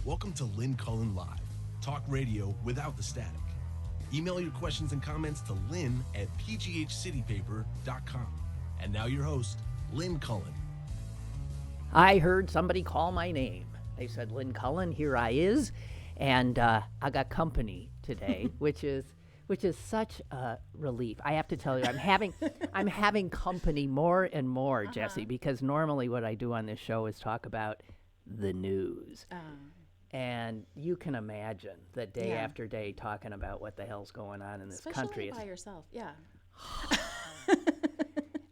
Welcome to Lynn Cullen Live, talk radio without the static. Email your questions and comments to lynn@pghcitypaper.com. And now your host, Lynn Cullen. I heard somebody call my name. They said, Lynn Cullen, here I is. And I got company today, which is such a relief. I have to tell you, I'm having company more and more, Jessie, because normally what I do on this show is talk about the news. And you can imagine the day after day talking about what the hell's going on in this country. Especially by yourself, yeah.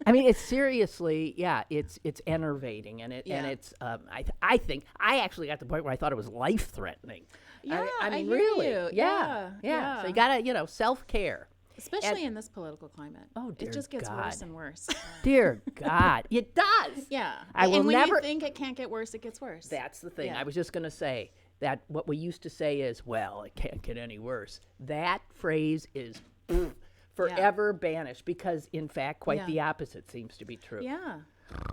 I mean, it's seriously, it's enervating, and it's. I think I actually got to the point where I thought it was life threatening. Yeah, I mean, hear really, you. Yeah. So you gotta, self-care. Especially in this political climate. Oh, dear it just gets God. worse and worse. Dear God, it does. Yeah, I will and when never you think it can't get worse, it gets worse. That's the thing. Yeah. I was just gonna say that what we used to say is, well, it can't get any worse. That phrase is forever banished because, in fact, quite the opposite seems to be true. Yeah,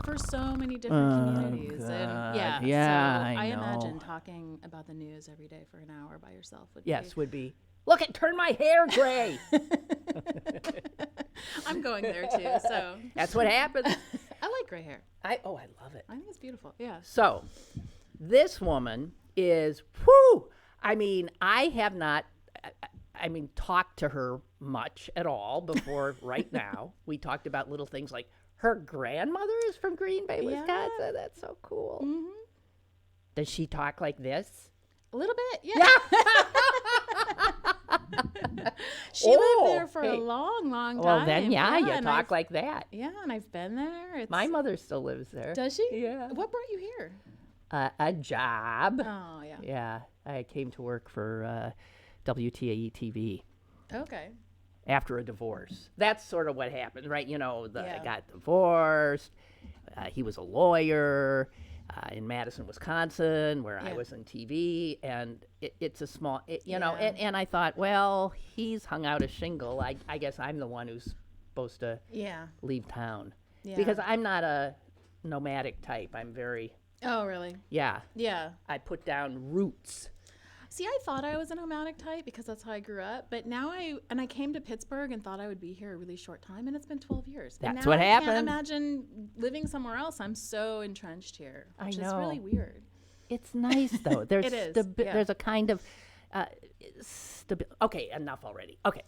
for so many different communities. God. And Yeah, so I I know. imagine talking about the news every day for an hour by yourself Would be. Look, it turned my hair gray. I'm going there too, so. That's what happens. I like gray hair. I love it. I think it's beautiful, yeah. So, this woman is, whew, I mean, I have not, talked to her much at all before right now. We talked about little things like her grandmother is from Green Bay, Wisconsin. That's so cool. Mm-hmm. Does she talk like this? A little bit, yeah. She lived there for a long, long time. Well, then, you and talk like that. Yeah, and I've been there. My mother still lives there. Does she? Yeah. What brought you here? A job. Oh, yeah. Yeah, I came to work for WTAE TV. Okay. After a divorce. That's sort of what happened, right? I Yeah. got divorced. He was a lawyer in Madison, Wisconsin, where I was in TV, and it's a small, and I thought, well, he's hung out a shingle. I guess I'm the one who's supposed to leave town. Yeah. Because I'm not a nomadic type. I'm very, Oh, really? yeah. Yeah. I put down roots. See, I thought I was a nomadic type because that's how I grew up. But now I came to Pittsburgh and thought I would be here a really short time, and it's been 12 years. And That's now what I happened. can't imagine living somewhere else. I'm so entrenched here, which is really weird. It's nice though. There's It is, yeah. There's a kind of okay, enough already. Okay.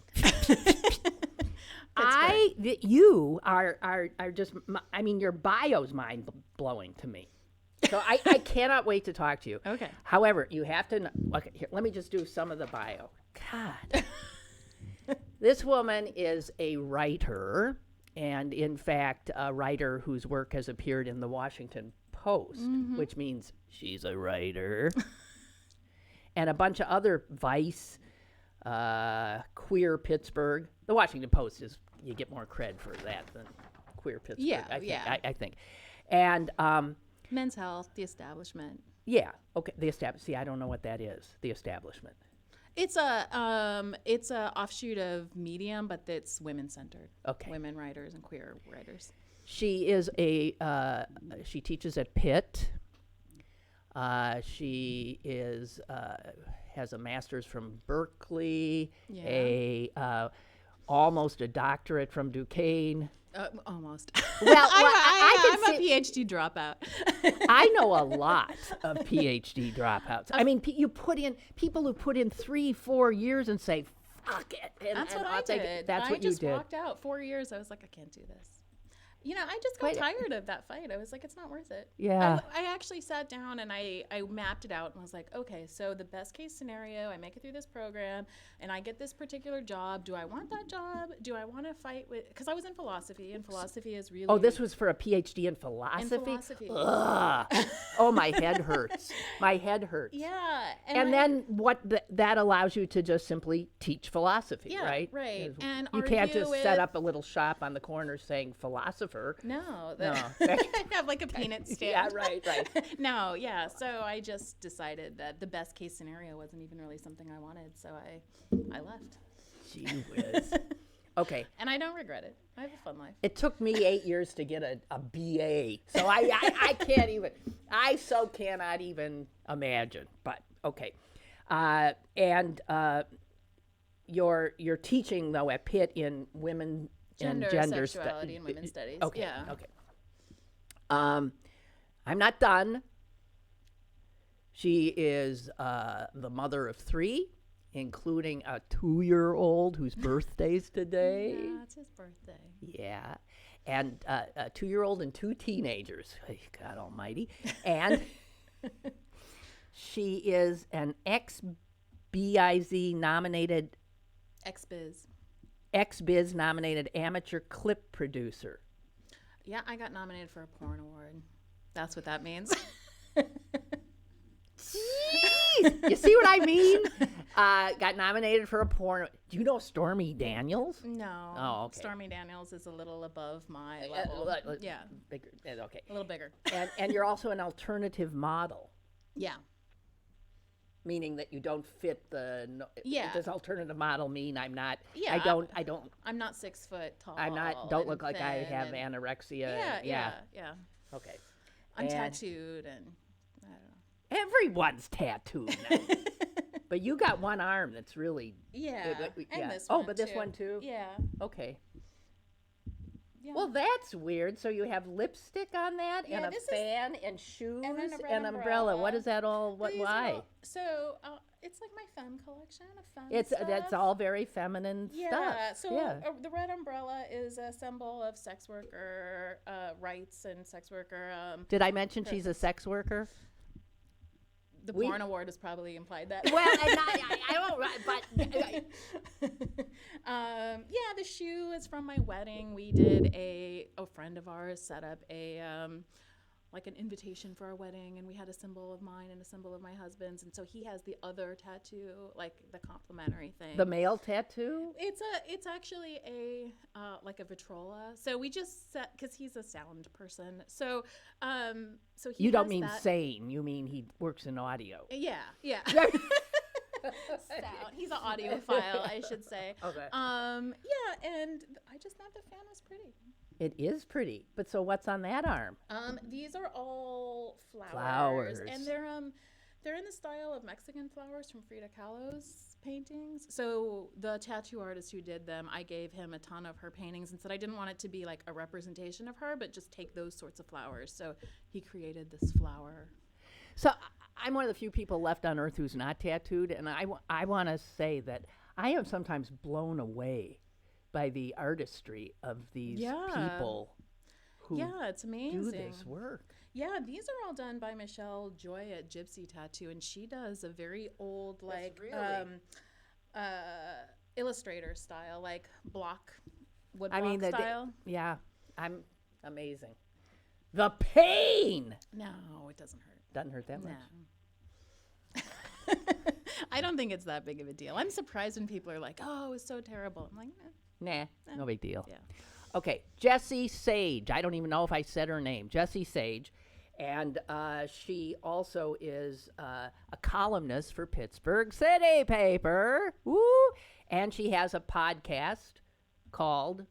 You are just. I mean, your bio's mind blowing to me. So I cannot wait to talk to you. Okay. However, you have to. Okay, here, let me just do some of the bio. God. This woman is a writer, and in fact, a writer whose work has appeared in the Washington Post, which means she's a writer, and a bunch of other Vice, Queer Pittsburgh. The Washington Post is, you get more cred for that than Queer Pittsburgh. Yeah, I think. And Men's Health, the establishment. yeah, okay. The establishment. See, I don't know what that is. The establishment. It's a offshoot of Medium, but it's women centered. Okay. Women writers and queer writers. She is she teaches at Pitt. She is has a master's from Berkeley. Yeah. Almost a doctorate from Duquesne. Almost. Well, I'm a PhD dropout. I know a lot of PhD dropouts. I mean, people who put in 3-4 years and say, "Fuck it." And, That's what I'll I take did. it. That's I what you just did. walked out 4 years. I was like, I can't do this. I just got tired of that fight. I was like, it's not worth it. Yeah. I actually sat down and I mapped it out and was like, okay, so the best case scenario, I make it through this program and I get this particular job. Do I want that job? Do I want to fight with, because I was in philosophy, and philosophy is really. Oh, this was for a PhD in philosophy? In philosophy. Ugh. Oh, my head hurts. My head hurts. Yeah. And then that allows you to just simply teach philosophy, Yeah, right? right. Is- And you can't argue just with- set up a little shop on the corner saying philosopher. No. No. I have like a peanut stand. Yeah, right. No, yeah. So I just decided that the best case scenario wasn't even really something I wanted. So I left. Gee whiz. Okay. And I don't regret it. I have a fun life. It took me 8 years to get a BA. So I can't even, I so cannot even imagine. But Okay. And you're teaching, though, at Pitt in women Gender, and gender sexuality, and women's studies. Okay. Yeah. Okay. I'm not done. She is the mother of 3, including a 2-year-old whose birthday's today. Yeah, it's his birthday. Yeah. And a 2-year-old and 2 teenagers. God almighty. And she is an XBIZ nominated, XBiz nominated amateur clip producer. Yeah, I got nominated for a porn award. That's what that means. Jeez! You see what I mean? Got nominated for a porn. Do you know Stormy Daniels? No. Oh, okay. Stormy Daniels is a little above my level. Yeah. Bigger. Okay. A little bigger. And you're also an alternative model, Yeah. meaning that you don't fit the. Yeah. Does alternative model mean I'm not? Yeah. I don't. I'm not 6 foot tall. I'm not. Don't and look like I have thin anorexia. Yeah. Okay. I'm And- tattooed and I don't know. Everyone's tattooed now. But you got one arm that's really. Yeah. yeah. And this Oh, one but this too. one too? Yeah. Okay. Yeah. Well, that's weird. So you have lipstick on that, Yeah, and a this is- fan, and shoes, and then a red and umbrella. What umbrella. is that all? What? These are Why? all- so it's like my femme collection of femme It's stuff. that's all very feminine Yeah. stuff. So Yeah. the red umbrella is a symbol of sex worker rights and sex worker. Did I mention she's a sex worker? The We- porn award has probably implied that. Well, I don't. But Yeah, the shoe is from my wedding. We did a friend of ours set up a like an invitation for our wedding, and we had a symbol of mine and a symbol of my husband's, and so he has the other tattoo, like the complimentary thing. the male tattoo. It's actually a like a vitrola. So we just set because he's a sound person. So he You don't has mean that. sane. You mean he works in audio. Yeah. Sound. He's an audiophile, I should say. Okay. Yeah, and I just thought the fan was pretty. It is pretty. But so what's on that arm? These are all Flowers. and they're in the style of Mexican flowers from Frida Kahlo's paintings. So the tattoo artist who did them, I gave him a ton of her paintings and said I didn't want it to be like a representation of her, but just take those sorts of flowers. So he created this flower. So I'm one of the few people left on Earth who's not tattooed, and I want to say that I am sometimes blown away by the artistry of these people who Yeah, it's amazing. do this work. Yeah, these are all done by Michelle Joy at Gypsy Tattoo, and she does a very old, like, illustrator style, like woodblock style. Yeah, I'm amazing. The pain No, it doesn't hurt. doesn't hurt that much. No. I don't think it's that big of a deal. I'm surprised when people are like, "Oh, it was so terrible." I'm like, Nah, no big deal. yeah. Okay, Jessie Sage. I don't even know if I said her name. Jessie Sage. And she also is a columnist for Pittsburgh City Paper. Woo! And she has a podcast called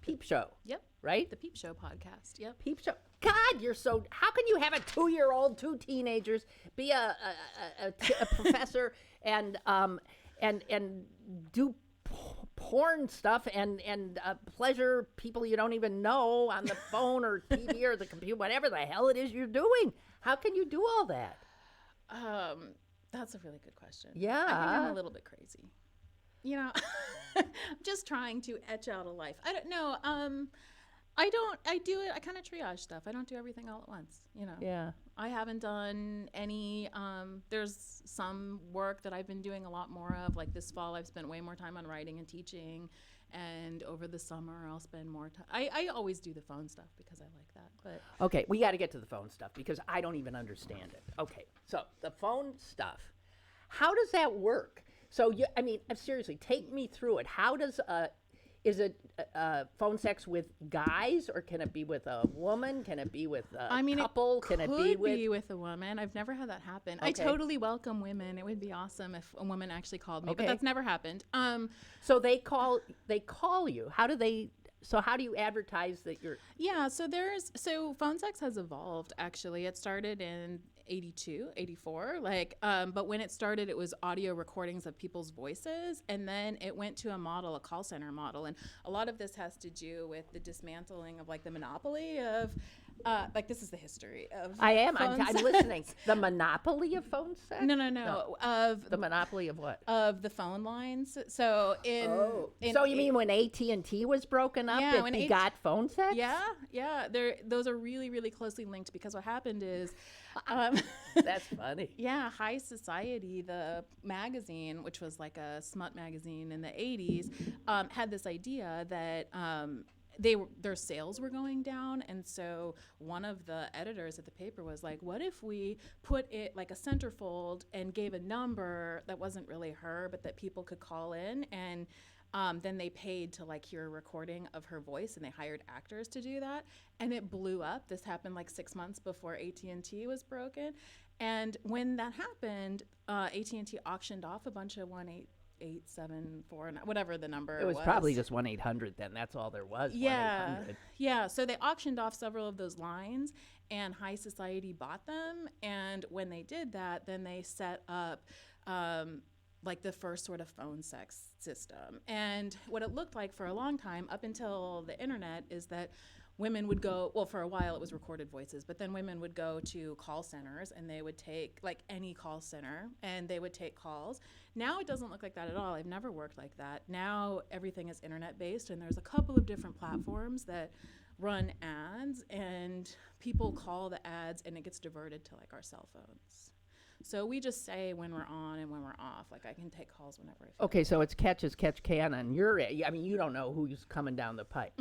Peepshow. Yep. Right? The Peepshow podcast. Yep. Peepshow. God, you're so. How can you have a 2-year-old, 2 teenagers, be a professor, and do porn stuff and pleasure people you don't even know on the phone or TV or the computer, whatever the hell it is you're doing? How can you do all that? That's a really good question. Yeah. I think I'm a little bit crazy. You know, I'm just trying to etch out a life. I don't know. I do it. I kind of triage stuff. I don't do everything all at once, you know. Yeah. I haven't done any, there's some work that I've been doing a lot more of. Like this fall, I've spent way more time on writing and teaching. And over the summer, I'll spend more time. I always do the phone stuff because I like that. But Okay, we got to get to the phone stuff because I don't even understand it. Okay, so the phone stuff, how does that work? So, seriously, take me through it. How does, is it phone sex with guys, or can it be with a woman? Can it be with a couple? Can it be with a woman? I've never had that happen. Okay. I totally welcome women. It would be awesome if a woman actually called me, Okay. but that's never happened. So they call you. How do you advertise that you're? Yeah, so phone sex has evolved actually. It started 82, 84. But when it started, it was audio recordings of people's voices. And then it went to a call center model. And a lot of this has to do with the dismantling of like the monopoly of, this is the history of I'm phone listening. The monopoly of phone sex? No. Of the monopoly of what? Of the phone lines. So so you mean when AT&T was broken up, Yeah, it when begot phone sex? Yeah. Those are really, really closely linked because what happened is, That's funny. yeah, High Society, the magazine, which was like a smut magazine in the 80s, had this idea that their sales were going down, and so one of the editors at the paper was like, what if we put it like a centerfold and gave a number that wasn't really her but that people could call in, and then they paid to like hear a recording of her voice, and they hired actors to do that, and it blew up. This happened like 6 months before AT&T was broken, and when that happened, AT&T auctioned off a bunch of 874, whatever the number It was probably just 1-800 then. That's all there was. Yeah. 1-800. Yeah. So they auctioned off several of those lines, and High Society bought them. And when they did that, then they set up like the first sort of phone sex system. And what it looked like for a long time, up until the internet, is that women would go, well, for a while it was recorded voices, but then women would go to call centers, and they would take, like any call center, and they would take calls. Now it doesn't look like that at all. I've never worked like that. Now everything is internet-based, and there's a couple of different platforms that run ads, and people call the ads, and it gets diverted to like our cell phones. So we just say when we're on and when we're off. Like I can take calls whenever I feel. Okay, so it's catch as catch can on your end. I mean, you don't know who's coming down the pipe.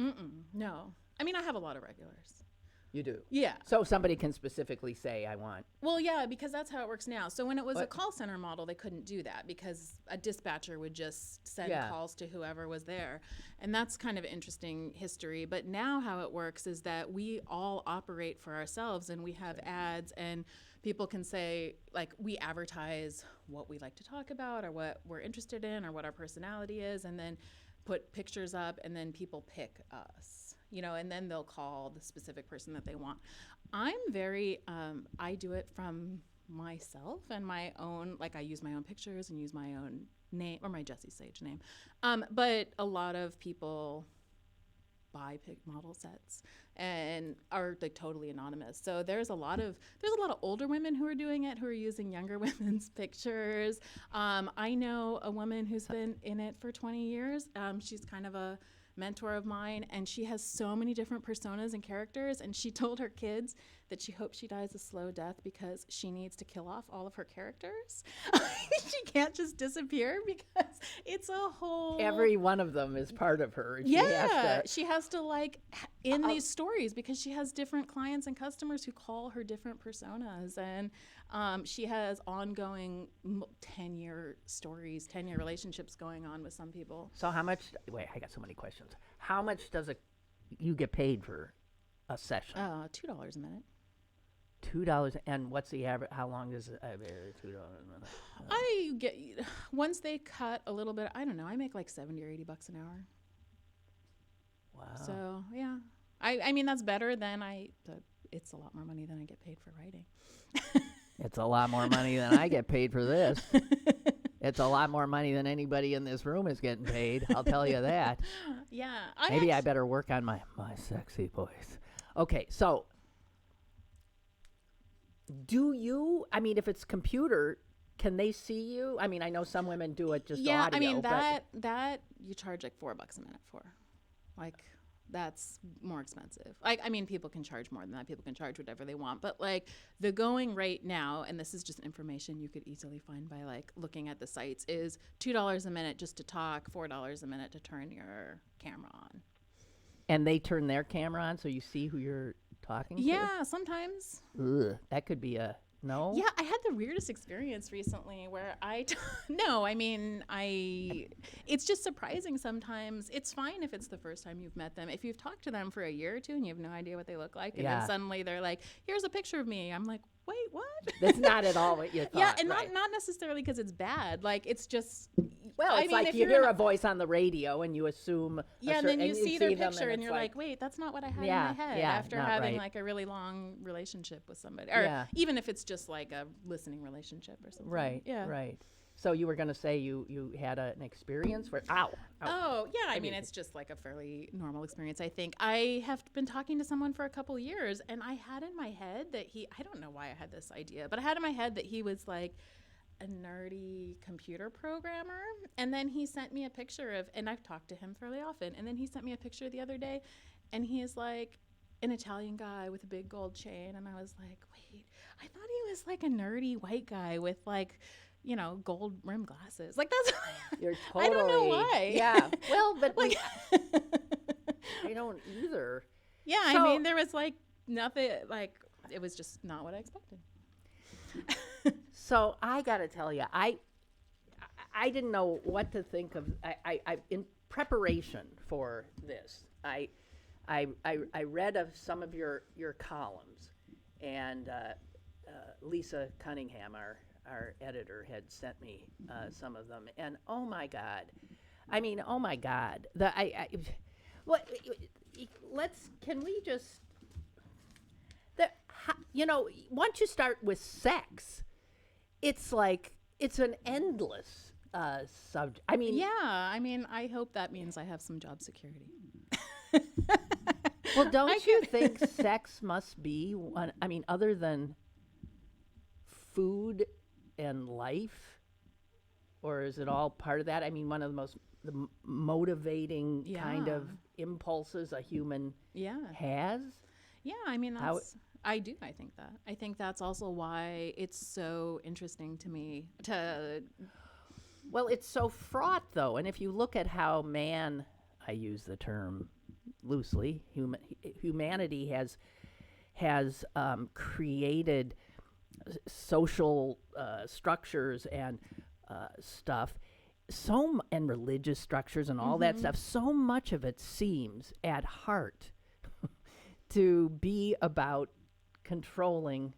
No. I mean, I have a lot of regulars. You do? Yeah. So somebody can specifically say, I want. Well, yeah, because that's how it works now. So when it was a call center model, they couldn't do that because a dispatcher would just send calls to whoever was there. And that's kind of interesting history. But now how it works is that we all operate for ourselves, and we have ads, and people can say, like, we advertise what we like to talk about or what we're interested in or what our personality is, and then put pictures up, and then people pick us. And then they'll call the specific person that they want. I'm very, I do it from myself and my own, like I use my own pictures and use my own name, or my Jessie Sage name. But a lot of people buy model sets and are like totally anonymous. So there's a lot of older women who are doing it, who are using younger women's pictures. I know a woman who's been in it for 20 years. She's kind of a mentor of mine, and she has so many different personas and characters, and she told her kids that she hopes she dies a slow death because she needs to kill off all of her characters. She can't just disappear because it's a whole... Every one of them is part of her. She has to like in these stories because she has different clients and customers who call her different personas, and she has ongoing 10-year stories, 10-year relationships going on with some people. So how much, wait, I got so many questions. How much does you get paid for a session? $2 a minute. $2, and what's the average? How long is it? $2 a minute. I get, once they cut a little bit, I don't know. I make like $70 or $80 an hour. Wow. So yeah, I mean that's better than it's a lot more money than I get paid for writing. It's a lot more money than I get paid for this. It's a lot more money than anybody in this room is getting paid. I'll tell you that. Yeah. Maybe I better work on my sexy voice. Okay, so if it's computer, can they see you? I mean, I know some women do it just audio. Yeah, I mean, that you charge like $4 a minute for. Like, that's more expensive. Like, I mean, people can charge more than that. People can charge whatever they want. But, like, the going rate now, and this is just information you could easily find by, like, looking at the sites, is $2 a minute just to talk, $4 a minute to turn your camera on. And they turn their camera on so you see who you're talking to? Yeah, sometimes. Ugh, that could be a no? Yeah, I had the weirdest experience recently where it's just surprising sometimes. It's fine if it's the first time you've met them. If you've talked to them for a year or two and you have no idea what they look like, and then suddenly they're like, here's a picture of me. I'm like, wait, what? That's not at all what you thought. Yeah, and right. not necessarily because it's bad. Like, it's just. Well, I it's mean, like if you you're hear in a voice on the radio and you assume. Yeah, and then you see their them picture and it's you're like, wait, that's not what I had Yeah, in my head yeah, after not having right. like a really long relationship with somebody. Or Yeah. even if it's just like a listening relationship or something. Right. Yeah. Right. So you were going to say you had an experience where ow. Oh, yeah. I mean, mean- it's just like a fairly normal experience, I think. I have been talking to someone for a couple years, and I had in my head that I don't know why I had this idea, but I had in my head that he was like a nerdy computer programmer. And then he sent me a picture of, and I've talked to him fairly often, and then he sent me a picture the other day, and he is like an Italian guy with a big gold chain. And I was like, wait, I thought he was like a nerdy white guy with like, you know, gold rim glasses. Like that's You're totally. I don't know why. Yeah. Well, but Like I don't either. yeah, I So- mean there was like nothing, like it was just not what I expected. So I got to tell you, I didn't know what to think of. I in preparation for this, I read of some of your columns, and Lisa Cunningham, our editor, had sent me some of them, and oh my God, what? Can we just? Once you start with sex, it's like it's an endless subject. I mean, Yeah, I mean I hope that means I have some job security. well, don't you think sex must be one? I mean, other than food and life, or is it all part of that? I mean, one of the motivating kind Yeah. of impulses a human Yeah. has. Yeah, I mean How- that's I think that. I think that's also why it's so interesting to me to Well, it's so fraught, though, and if you look at how I use the term loosely, humanity has created social structures and stuff, and religious structures and all that stuff. So much of it seems at heart to be about controlling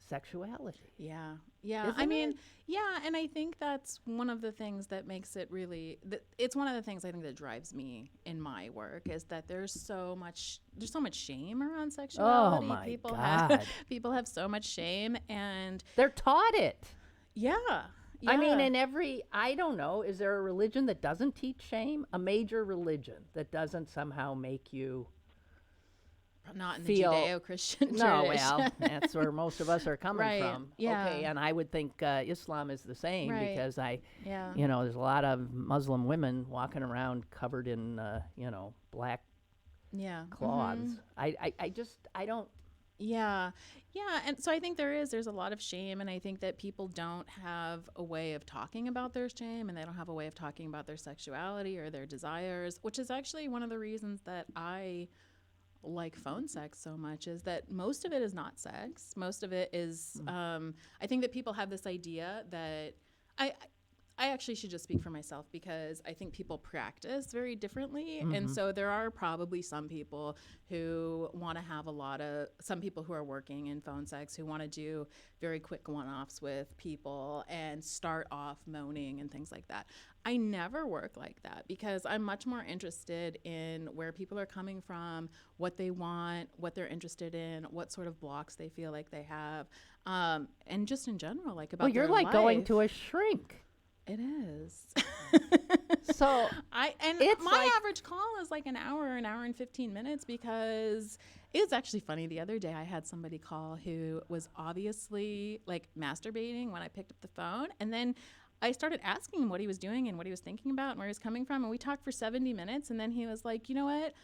sexuality. Yeah. Isn't I mean, it? yeah, and I think that's one of the things that makes it really it's one of the things I think that drives me in my work is that there's so much shame around sexuality. my people God. have people have so much shame, and They're taught it. yeah. I mean, yeah. in I don't know, is there a religion that doesn't teach shame? A major religion that doesn't somehow make you not in feel- the Judeo-Christian No, tradition. well, that's where most of us are coming Right, from. yeah. Okay, and I would think Islam is the same Right. because Yeah. there's a lot of Muslim women walking around covered in, black Yeah. cloths. I don't. Yeah. Yeah. And so I think there's a lot of shame. And I think that people don't have a way of talking about their shame, and they don't have a way of talking about their sexuality or their desires, which is actually one of the reasons that I like phone sex so much, is that most of it is not sex. Most of it is, I think that people have this idea that I actually should just speak for myself, because I think people practice very differently. And so there are probably some people who want to have some people who are working in phone sex who want to do very quick one-offs with people and start off moaning and things like that. I never work like that, because I'm much more interested in where people are coming from, what they want, what they're interested in, what sort of blocks they feel like they have, and just in general, like about Well, you're their like going life. to a shrink. It is. So it's my like- average call is like an hour and 15 minutes, because it's actually funny. The other day I had somebody call who was obviously like masturbating when I picked up the phone, and then I started asking him what he was doing and what he was thinking about and where he was coming from, and we talked for 70 minutes, and then he was like, you know what?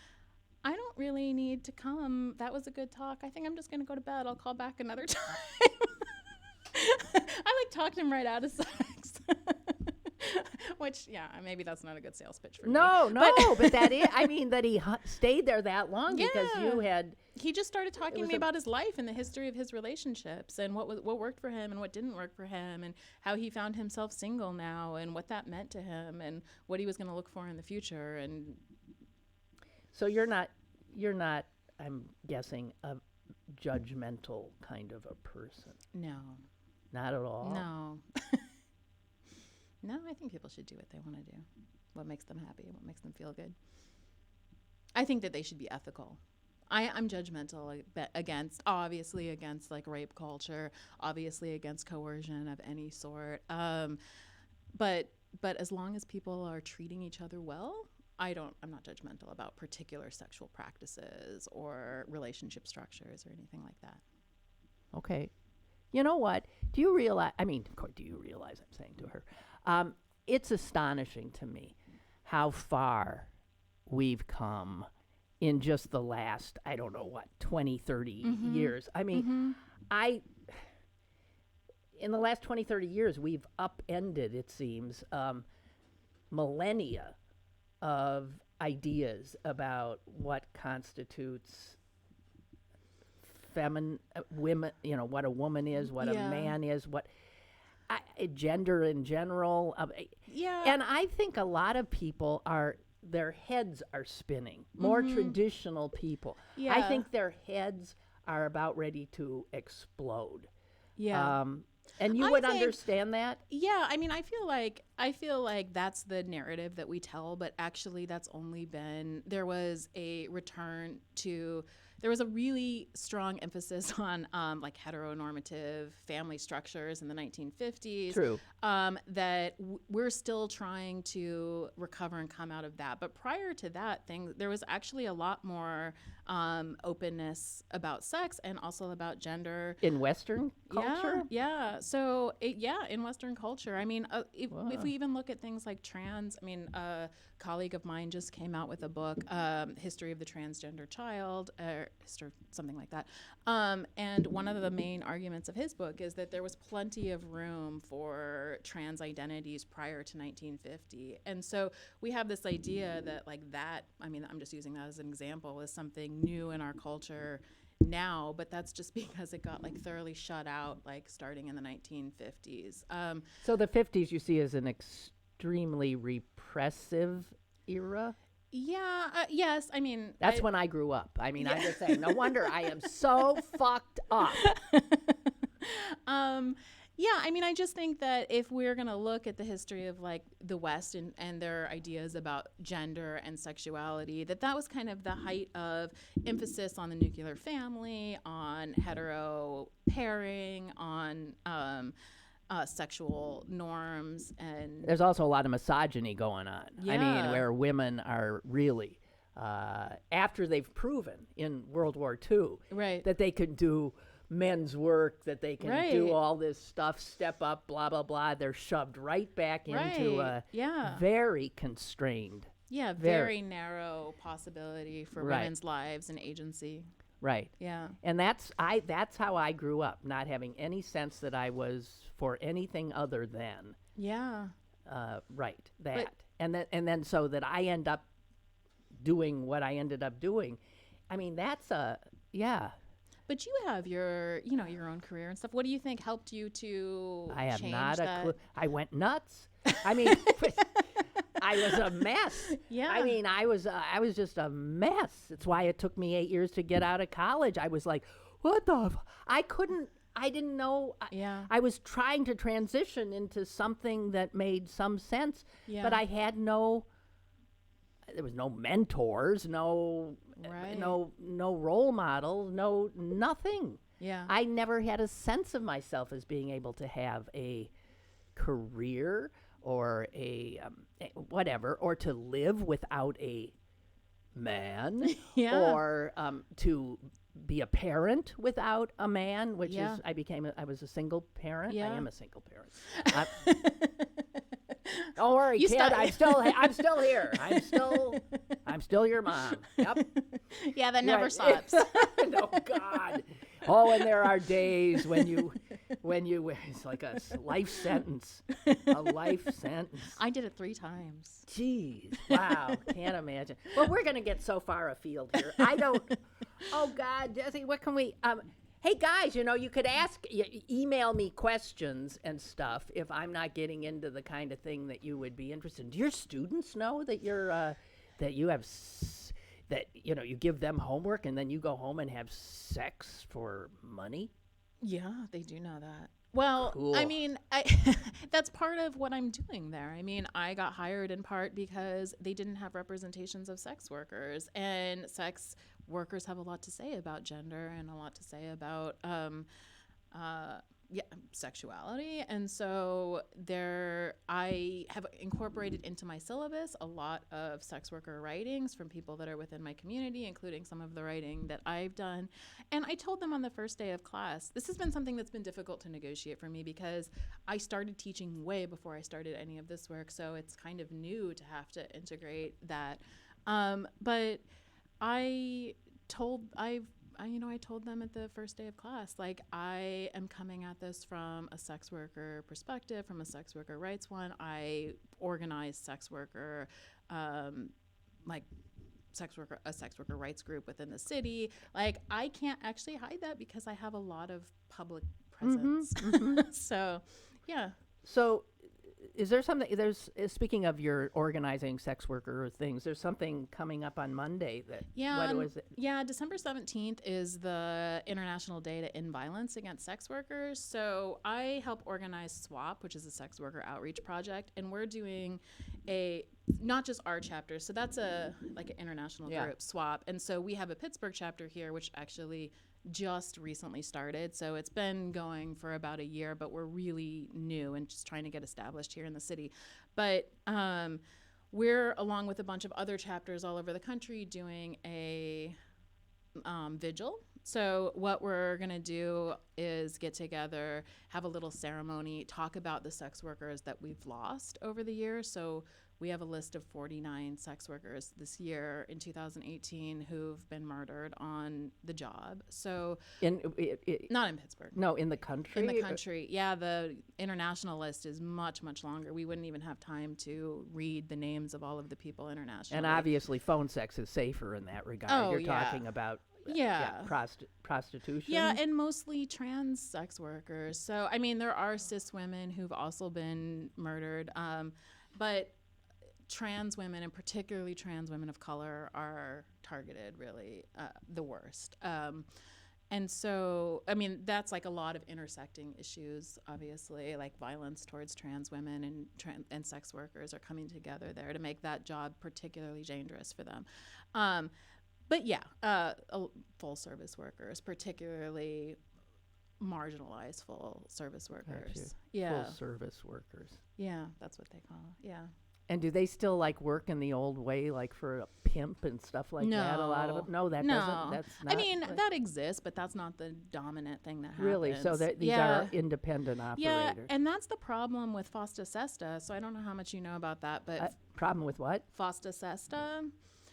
I don't really need to come. That was a good talk. I think I'm just going to go to bed. I'll call back another time. I like talked him right out of sex. Which, yeah, maybe that's not a good sales pitch for me. No, but that is. I mean, that he stayed there that long because you Yeah. had. He just started talking to was me a- about his life and the history of his relationships and what worked for him and what didn't work for him, and how he found himself single now and what that meant to him and what he was going to look for in the future. And So you're not. I'm guessing judgmental kind of a person. No. Not at all. No. No, I think people should do what they want to do, what makes them happy, what makes them feel good. I think that they should be ethical. I'm judgmental obviously against like rape culture, obviously against coercion of any sort. But as long as people are treating each other well, I'm not judgmental about particular sexual practices or relationship structures or anything like that. Okay. You know what? Do you realize, I'm saying to her, it's astonishing to me how far we've come in just the last, 20, 30 years. I mean, in the last 20, 30 years, we've upended, it seems, millennia of ideas about what constitutes women, what a woman is, what a man is, what gender in general. And I think a lot of people their heads are spinning. More traditional people. I think their heads are about ready to explode. Yeah. And you would understand that? Yeah, I mean, I feel like that's the narrative that we tell, but actually that's only been, there was a really strong emphasis on like heteronormative family structures in the 1950s. True. That we're still trying to recover and come out of that. But prior to that, there was actually a lot more openness about sex and also about gender. In Western culture? Yeah. So, in Western culture. I mean, if we even look at things like trans, I mean, a colleague of mine just came out with a book, History of the Transgender Child, or something like that. And one of the main arguments of his book is that there was plenty of room for trans identities prior to 1950. And so we have this idea that I'm just using that as an example, is something new in our culture now, but that's just because it got like thoroughly shut out like starting in the 1950s. So the 50s you see as an extremely repressive era? Yeah, yes, I mean... That's when I grew up. I mean, I'm just saying, no wonder I am so fucked up. Yeah, I mean, I just think that if we're going to look at the history of like the West and their ideas about gender and sexuality, that was kind of the height of emphasis on the nuclear family, on hetero pairing, on sexual norms. And there's also a lot of misogyny going on. Yeah. I mean, where women are really, after they've proven in World War II that they could do men's work, that they can do all this stuff, step up, blah, blah, blah. They're shoved right back into a very constrained. Yeah, very narrow possibility for women's lives and agency. Right. Yeah. And that's how I grew up, not having any sense that I was for anything other than. Yeah. That. And then so that I end up doing what I ended up doing. I mean, that's But you have your own career and stuff. What do you think helped you to I have change not that? a clue. I went nuts. I mean, I was a mess. Yeah. I mean, I was just a mess. It's why it took me 8 years to get out of college. I was like, what the? I didn't know. I was trying to transition into something that made some sense, but I had there was no mentors, no role models, nothing. Yeah. I never had a sense of myself as being able to have a career or whatever, or to live without a man, or to be a parent without a man, which is I was a single parent. Yeah. I am a single parent. Don't worry, kid. I'm still here. I'm still your mom. Yep. Yeah, that never stops. Oh God. Oh, and there are days when you it's like a life sentence. A life sentence. I did it 3 times. Jeez. Wow. Can't imagine. Well, we're gonna get so far afield here. I don't. Oh God, Jessie, what can we? Hey guys, you could email me questions and stuff if I'm not getting into the kind of thing that you would be interested in. Do your students know that you're that you have that you give them homework and then you go home and have sex for money? Yeah, they do know that. Well, Cool. I mean, that's part of what I'm doing there. I mean, I got hired in part because they didn't have representations of sex workers, and sex workers have a lot to say about gender and a lot to say about sexuality. And so I have incorporated into my syllabus a lot of sex worker writings from people that are within my community, including some of the writing that I've done. And I told them on the first day of class, this has been something that's been difficult to negotiate for me because I started teaching way before I started any of this work. So it's kind of new to have to integrate that. But I told them at the first day of class, like, I am coming at this from a sex worker perspective, from a sex worker rights one. I organize a sex worker rights group within the city. Like, I can't actually hide that because I have a lot of public presence. So, yeah. So is there something, speaking of your organizing sex worker things, there's something coming up on Monday that, what was it? Yeah, December 17th is the International Day to End Violence Against Sex Workers. So I help organize SWAP, which is a sex worker outreach project, and we're doing not just our chapter, so that's an international group, SWAP, and so we have a Pittsburgh chapter here, which actually just recently started. So it's been going for about a year, but we're really new and just trying to get established here in the city. But we're, along with a bunch of other chapters all over the country, doing a vigil. So what we're going to do is get together, have a little ceremony, talk about the sex workers that we've lost over the years. So we have a list of 49 sex workers this year in 2018 who've been murdered on the job. So not in Pittsburgh. No, in the country? In the country. Yeah, the international list is much, much longer. We wouldn't even have time to read the names of all of the people internationally. And obviously phone sex is safer in that regard. Oh, You're talking about prostitution. Yeah, and mostly trans sex workers. So, I mean, there are cis women who've also been murdered, but trans women, and particularly trans women of color, are targeted really the worst. And so, I mean, that's like a lot of intersecting issues, obviously, like violence towards trans women and sex workers are coming together there to make that job particularly dangerous for them. But yeah, full service workers, particularly marginalized full service workers. Gotcha. Yeah. Full service workers. Yeah, that's what they call it. Yeah. And do they still like work in the old way, like for a pimp and stuff like that? A lot of it. No, that doesn't. That's not. I mean, that exists, but that's not the dominant thing that happens. Really? So these are independent operators. Yeah, and that's the problem with FOSTA-SESTA. So I don't know how much you know about that, but problem with what? FOSTA-SESTA.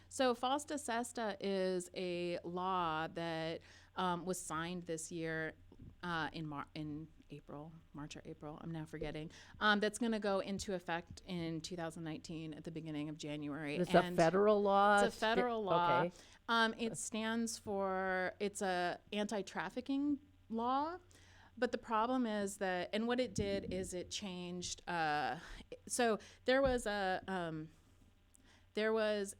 So FOSTA-SESTA is a law that was signed this year in March or April, I'm now forgetting, that's going to go into effect in 2019 at the beginning of January. It's a federal law? It's a federal law. Okay. It stands for, it's a anti-trafficking law. But the problem is that, and what it did is it changed, so there was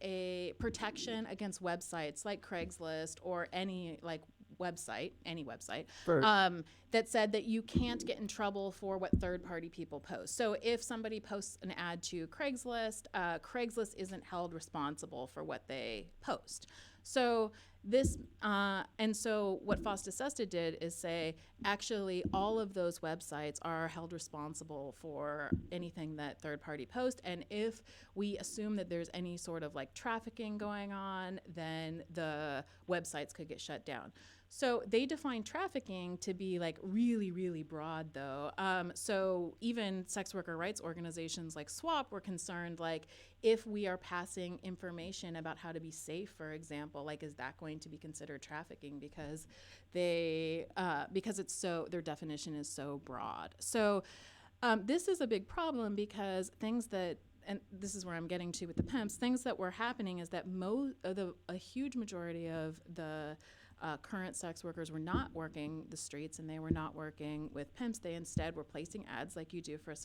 a protection against websites like Craigslist or any website that said that you can't get in trouble for what third-party people post. So if somebody posts an ad to Craigslist, Craigslist isn't held responsible for what they post. So so what FOSTA-SESTA did is say, actually, all of those websites are held responsible for anything that third-party post, and if we assume that there's any sort of trafficking going on, then the websites could get shut down. So they define trafficking to be really, really broad, though. So even sex worker rights organizations like SWAP were concerned, if we are passing information about how to be safe, for example, is that going to be considered trafficking because it's their definition is so broad. So this is a big problem because and this is where I'm getting to with the pimps, things that were happening is that a huge majority of the current sex workers were not working the streets and they were not working with pimps. They instead were placing ads like you do for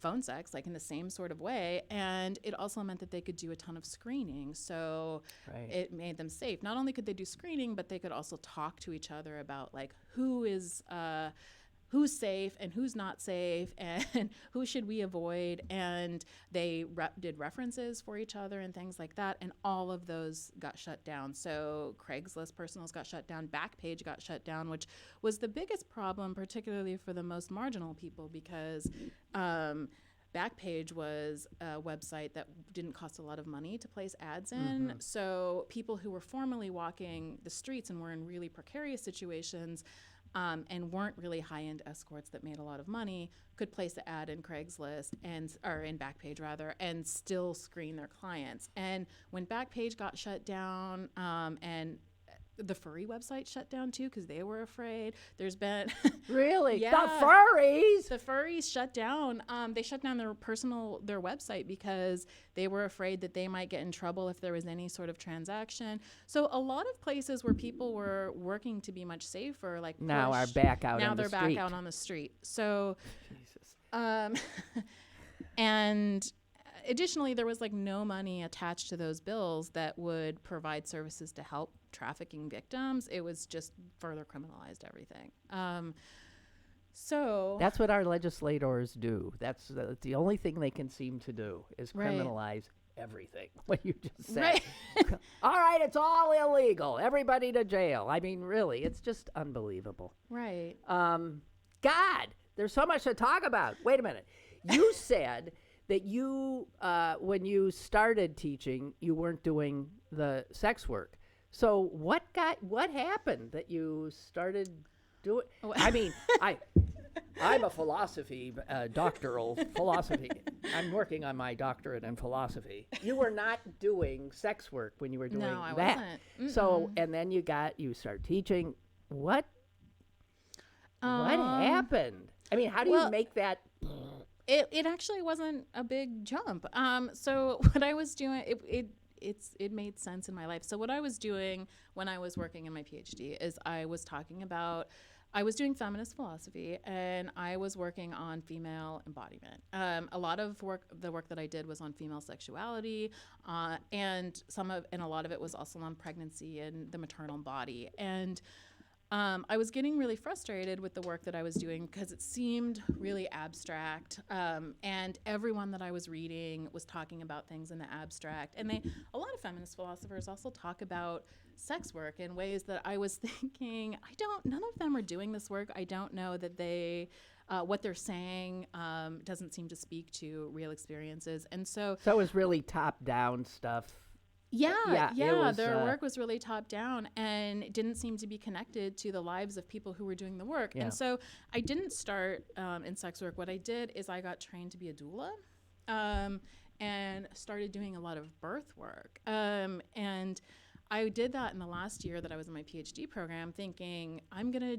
phone sex, like in the same sort of way. And it also meant that they could do a ton of screening. So it made them safe. Not only could they do screening, but they could also talk to each other about like who's safe and who's not safe and who should we avoid. And they did references for each other and things like that. And all of those got shut down. So Craigslist personals got shut down. Backpage got shut down, which was the biggest problem, particularly for the most marginal people, because Backpage was a website that didn't cost a lot of money to place ads in. So people who were formerly walking the streets and were in really precarious situations and weren't really high-end escorts that made a lot of money could place an ad in Craigslist or in Backpage rather, and still screen their clients. And when Backpage got shut down, and the furry website shut down too because they were afraid. There's been really yeah, the furries shut down. They shut down their website because they were afraid that they might get in trouble if there was any sort of transaction. So a lot of places where people were working to be much safer, like now are back out. Now on they're the street. back out on the street. So, Jesus. And additionally, there was like no money attached to those bills that would provide services to help trafficking victims. It was just further criminalized everything. So that's what our legislators do. That's the only thing they can seem to do is criminalize everything. What you just said. Right. All right, it's all illegal. Everybody to jail. I mean, really, it's just unbelievable. Right. God, there's so much to talk about. Wait a minute. You said that you, when you started teaching, you weren't doing the sex work. So what happened that you started doing? I mean, I'm a philosophy, doctoral philosophy. I'm working on my doctorate in philosophy. You were not doing sex work when you were doing I that. wasn't. So, and then you start teaching. What happened? I mean, how do you make that? It actually wasn't a big jump. So what I was doing, it made sense in my life. So what I was doing when I was working in my PhD is I was doing feminist philosophy, and I was working on female embodiment. A lot of the work that I did was on female sexuality, and a lot of it was also on pregnancy and the maternal body. And I was getting really frustrated with the work that I was doing because it seemed really abstract, and everyone that I was reading was talking about things in the abstract. And a lot of feminist philosophers also talk about sex work in ways that I was thinking, none of them are doing this work. I don't know that what they're saying doesn't seem to speak to real experiences. And so it was really top-down stuff. Yeah, their work was really top down and it didn't seem to be connected to the lives of people who were doing the work. Yeah. And so I didn't start in sex work. What I did is I got trained to be a doula and started doing a lot of birth work. And I did that in the last year that I was in my PhD program, thinking I'm gonna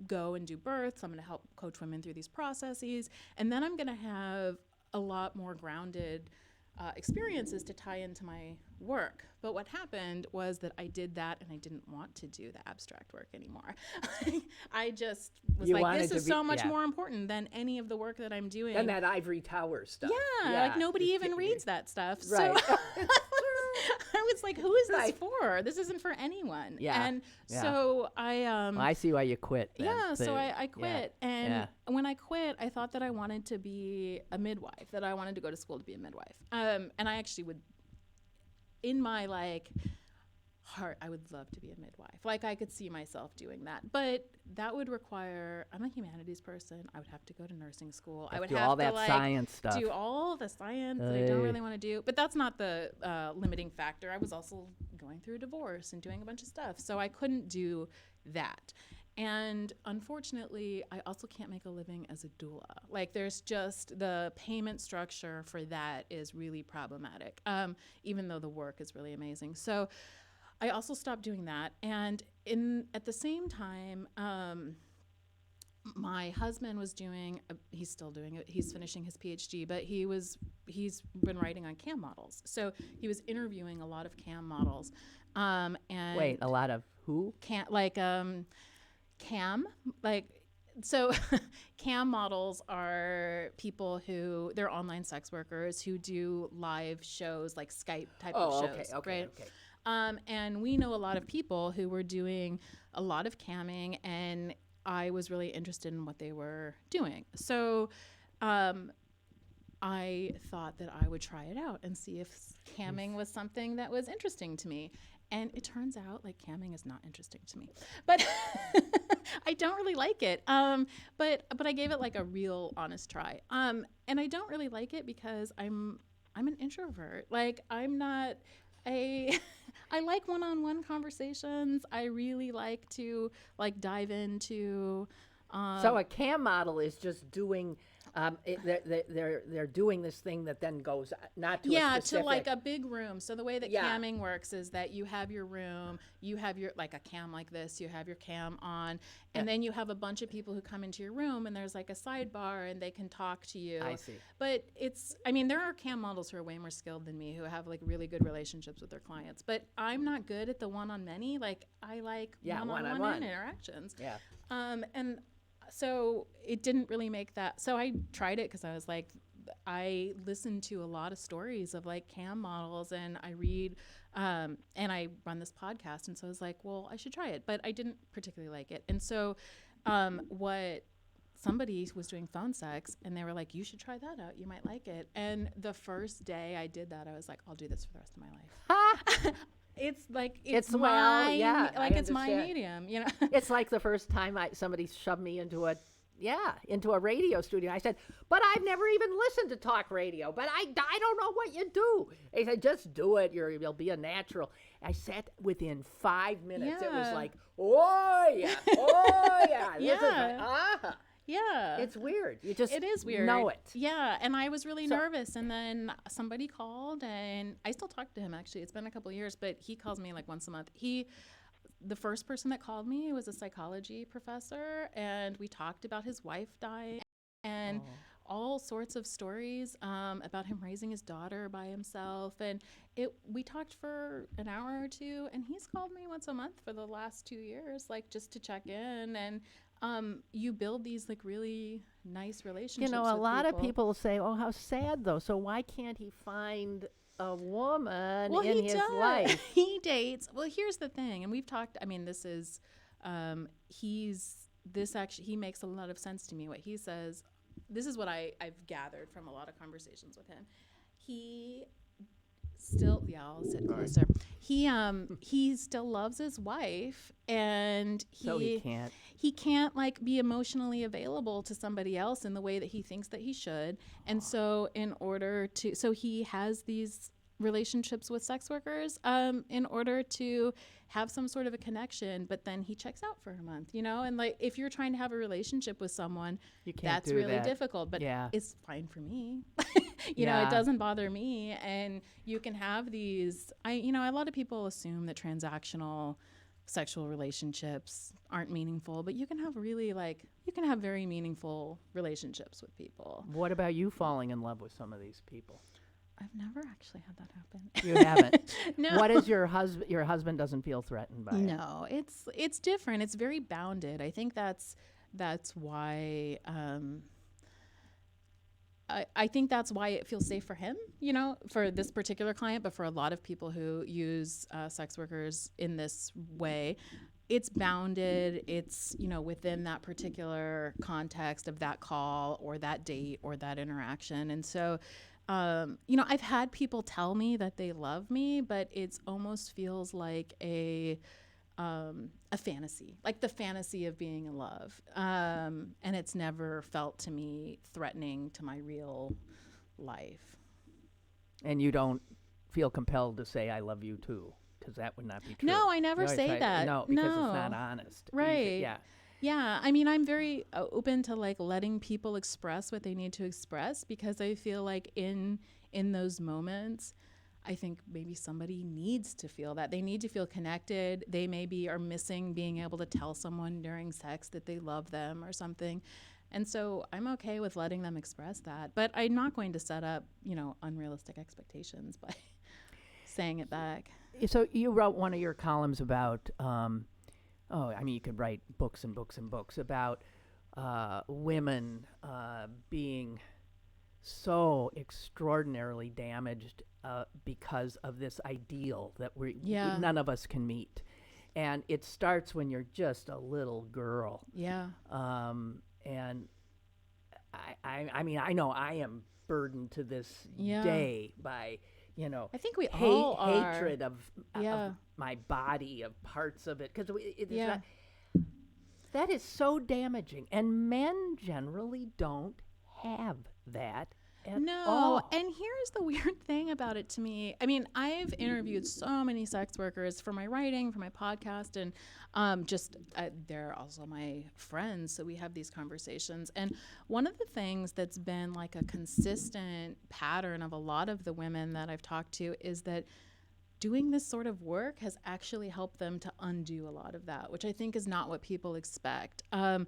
go and do births. I'm gonna help coach women through these processes, and then I'm gonna have a lot more grounded experiences to tie into my work. But what happened was that I did that and I didn't want to do the abstract work anymore. I just was this is so much more important than any of the work that I'm doing. And that ivory tower stuff. Yeah. Like nobody even reads that stuff. Right. So I was like, who is this for? This isn't for anyone. Yeah. And so I see why you quit then. Yeah, so I quit. Yeah. And when I quit, I thought that I wanted to be a midwife, that I wanted to go to school to be a midwife. And I actually would, in my heart, I would love to be a midwife. Like I could see myself doing that. But that would require, I'm a humanities person. I would have to go to nursing school. I would have to all that science stuff. Do all the science that I don't really want to do. But that's not the limiting factor. I was also going through a divorce and doing a bunch of stuff. So I couldn't do that. And unfortunately, I also can't make a living as a doula. Like there's just the payment structure for that is really problematic, even though the work is really amazing. So I also stopped doing that. And at the same time, my husband was he's still doing it. He's finishing his PhD, but he's been writing on CAM models. So he was interviewing a lot of CAM models. And wait, a lot of who? CAM, like so cam models are people who they're online sex workers who do live shows like Skype type of shows, right? And we know a lot of people who were doing a lot of camming, and I was really interested in what they were doing. So I thought that I would try it out and see if camming was something that was interesting to me. And it turns out like camming is not interesting to me, but I don't really like it. But I gave it like a real honest try. And I don't really like it because I'm an introvert. Like I'm not a I like one-on-one conversations. I really like to like dive into So a cam model is just doing. They're doing this thing that then goes not to a specific. To like a big room. So the way that Yeah. camming works is that you have your room, you have your like a cam like this, you have your cam on, and then you have a bunch of people who come into your room, and there's like a sidebar, and they can talk to you. I see. But there are cam models who are way more skilled than me, who have like really good relationships with their clients. But I'm not good at the one-on-many. Like I like one-on-one interactions. Yeah. And so it didn't really make that. So I tried it because I was like, I listen to a lot of stories of like cam models, and I read, and I run this podcast. And so I was like, well, I should try it, but I didn't particularly like it. And so what somebody was doing phone sex, and they were like, you should try that out. You might like it. And the first day I did that, I was like, I'll do this for the rest of my life. It's like it's my it's my medium, you know. It's like the first time somebody shoved me into a radio studio. I said, but I've never even listened to talk radio, but I don't know what you do. They said, just do it. You'll be a natural. I sat within 5 minutes. Yeah. It was like, oh yeah, oh yeah. This is Yeah. like, Yeah. It's weird. You just It is weird. know it. Yeah, and I was really nervous, and then somebody called, and I still talk to him actually. It's been a couple of years, but he calls me like once a month. The first person that called me was a psychology professor, and we talked about his wife dying and all sorts of stories about him raising his daughter by himself. And we talked for an hour or two, and he's called me once a month for the last 2 years, like just to check in. And you build these like really nice relationships. You know, a with lot of people say, "Oh, how sad though." So why can't he find a woman in his life? He dates. Well, here's the thing, and we've talked. I mean, this is he makes a lot of sense to me. What he says. This is what I've gathered from a lot of conversations with him. He still, I'll sit closer. He still loves his wife, and he can't like be emotionally available to somebody else in the way that he thinks that he should. And so he has these relationships with sex workers in order to have some sort of a connection, but then he checks out for a month, you know. And like if you're trying to have a relationship with someone, that's really difficult, but it's fine for me. You know, it doesn't bother me. And you can have these a lot of people assume that transactional sexual relationships aren't meaningful, but you can have very meaningful relationships with people. What about you falling in love with some of these people? I've never actually had that happen. You haven't? No. What is your husband? Your husband doesn't feel threatened by it? No, it's different. It's very bounded. I think that's why I think that's why it feels safe for him, you know, for this particular client, but for a lot of people who use sex workers in this way, it's bounded. It's, you know, within that particular context of that call or that date or that interaction. And so, you know, I've had people tell me that they love me, but it almost feels like a fantasy, like the fantasy of being in love. And it's never felt to me threatening to my real life. And you don't feel compelled to say, I love you too, because that would not be true. No, I never say that. No, because it's not honest. Right. Yeah. Yeah, I mean, I'm very open to like letting people express what they need to express, because I feel like in those moments, I think maybe somebody needs to feel that. They need to feel connected. They maybe are missing being able to tell someone during sex that they love them or something. And so I'm okay with letting them express that. But I'm not going to set up, you know, unrealistic expectations by saying it back. So you wrote one of your columns about, you could write books and books and books about women being so extraordinarily damaged because of this ideal that Yeah. none of us can meet. And it starts when you're just a little girl. Yeah. And I mean, I know I am burdened to this Yeah. day by, I think we all are. hatred of Yeah. my body, of parts of it, because Yeah. that is so damaging. And men generally don't have that at No, all. and here's the weird thing about it to me. I mean, I've interviewed so many sex workers for my writing, for my podcast, and they're also my friends, so we have these conversations. And one of the things that's been like a consistent pattern of a lot of the women that I've talked to is that doing this sort of work has actually helped them to undo a lot of that, which I think is not what people expect. I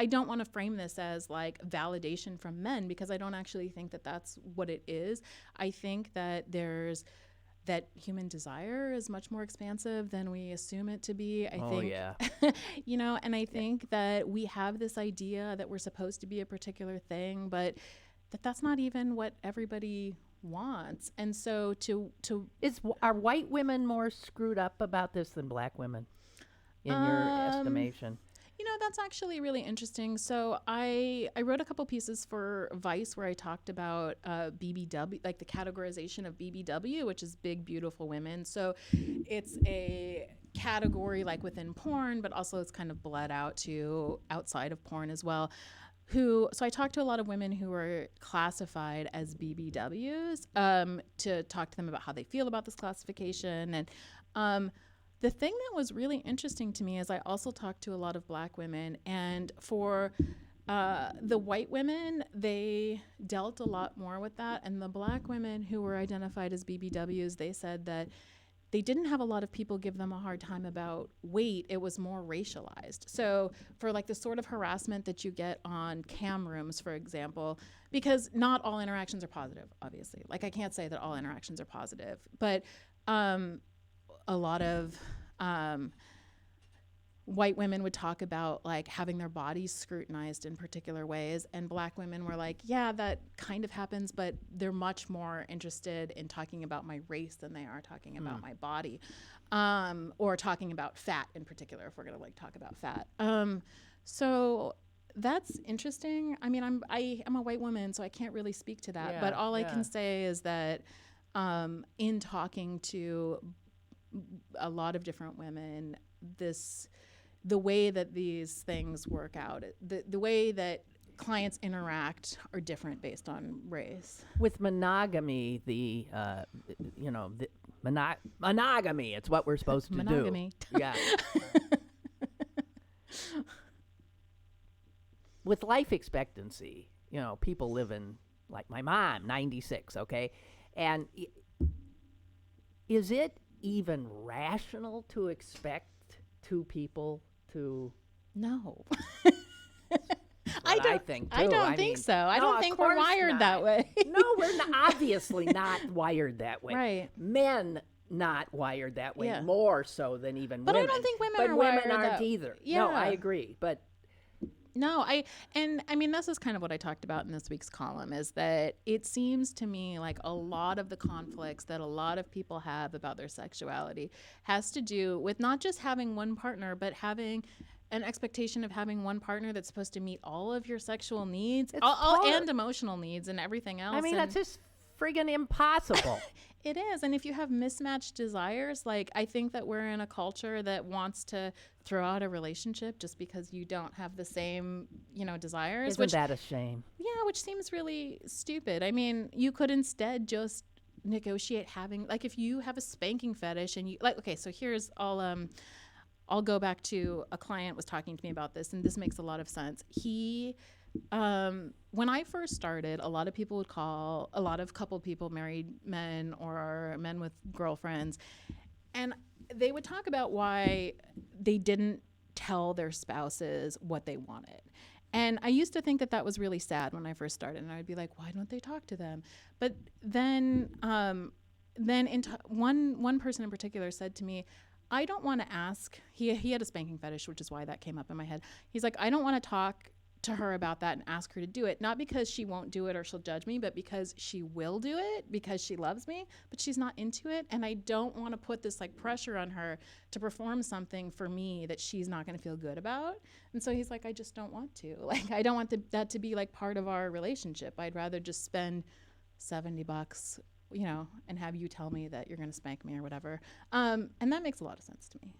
don't want to frame this as like validation from men, because I don't actually think that that's what it is. I think that that human desire is much more expansive than we assume it to be. I think, and I think that we have this idea that we're supposed to be a particular thing, but that's not even what everybody wants. And so are white women more screwed up about this than black women, in your estimation? That's actually really interesting. So I wrote a couple pieces for Vice where I talked about BBW, like the categorization of BBW, which is big, beautiful women. So it's a category like within porn, but also it's kind of bled out to outside of porn as well. So I talked to a lot of women who were classified as BBWs to talk to them about how they feel about this classification. And the thing that was really interesting to me is I also talked to a lot of black women, and for the white women, they dealt a lot more with that. And the black women who were identified as BBWs, they said that they didn't have a lot of people give them a hard time about weight. It was more racialized. So for like the sort of harassment that you get on cam rooms, for example, because not all interactions are positive, obviously. Like I can't say that all interactions are positive, but a lot of white women would talk about like having their bodies scrutinized in particular ways, and black women were like, yeah, that kind of happens, but they're much more interested in talking about my race than they are talking about my body, or talking about fat in particular, if we're gonna like talk about fat. So that's interesting. I mean, I'm a white woman, so I can't really speak to that, but all I can say is that in talking to a lot of different women, the way that these things work out, the way that clients interact are different based on race. With monogamy, monogamy, it's what we're supposed to Monogamy. do. Yeah. With life expectancy, people living like my mom, 96, okay? And is it even rational to expect two people to? No. I think too. I don't think so. I don't think we're wired that way. No, we're obviously not wired that way. Right. Men not wired that way, more so than even but women. I don't think women but are women wired aren't that either. Yeah. No, I agree. But no, I mean, this is kind of what I talked about in this week's column, is that it seems to me like a lot of the conflicts that a lot of people have about their sexuality has to do with not just having one partner, but having an expectation of having one partner that's supposed to meet all of your sexual needs, all and emotional needs and everything else. I mean, that's just friggin' impossible. It is. And if you have mismatched desires, like I think that we're in a culture that wants to throw out a relationship just because you don't have the same, desires. Isn't that a shame? Yeah, which seems really stupid. I mean, you could instead just negotiate having, like if you have a spanking fetish and you like, okay, so here's I'll go back to a client was talking to me about this, and this makes a lot of sense. He when I first started, a lot of coupled people, married men or men with girlfriends, and they would talk about why they didn't tell their spouses what they wanted. And I used to think that that was really sad when I first started, and I'd be like, why don't they talk to them? But then one person in particular said to me, I don't want to ask. He had a spanking fetish, which is why that came up in my head. He's like, I don't want to talk to her about that and ask her to do it, not because she won't do it or she'll judge me, but because she will do it because she loves me, but she's not into it, and I don't want to put this like pressure on her to perform something for me that she's not going to feel good about. And so he's like, I just don't want to, like, I don't want that to be like part of our relationship. I'd rather just spend $70, you know, and have you tell me that you're going to spank me or whatever. And that makes a lot of sense to me.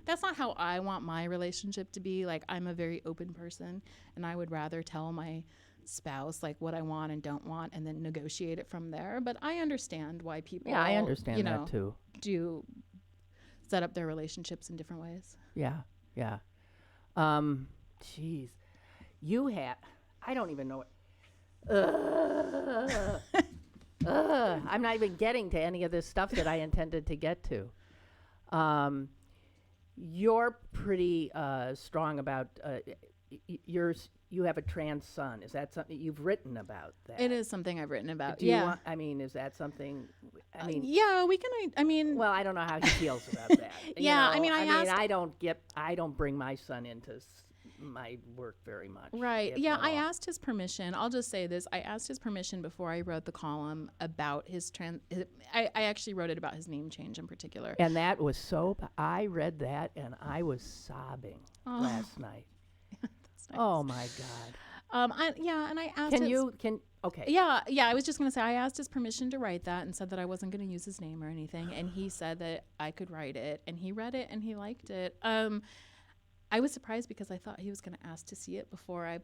That's not how I want my relationship to be. Like, I'm a very open person, and I would rather tell my spouse like what I want and don't want and then negotiate it from there. But I understand why people, Yeah, I understand that too. Do set up their relationships in different ways. Yeah. Jeez. I don't even know what. I'm not even getting to any of this stuff that I intended to get to. You're pretty strong about you have a trans son. Is that something you've written about? That it is something I've written about. Do you want, I mean, is that something? I mean, yeah, we can. I mean, well, I don't know how he feels about that. Yeah, you know? I mean, I don't bring my son into my work very much. Right. Yeah, I asked his permission. I'll just say this. I asked his permission before I wrote the column about his I actually wrote it about his name change in particular. And that was I read that and I was sobbing last night. That's nice. Oh my God. And I asked okay. Yeah, I was just going to say I asked his permission to write that and said that I wasn't going to use his name or anything, and he said that I could write it, and he read it and he liked it. I was surprised because I thought he was going to ask to see it before I,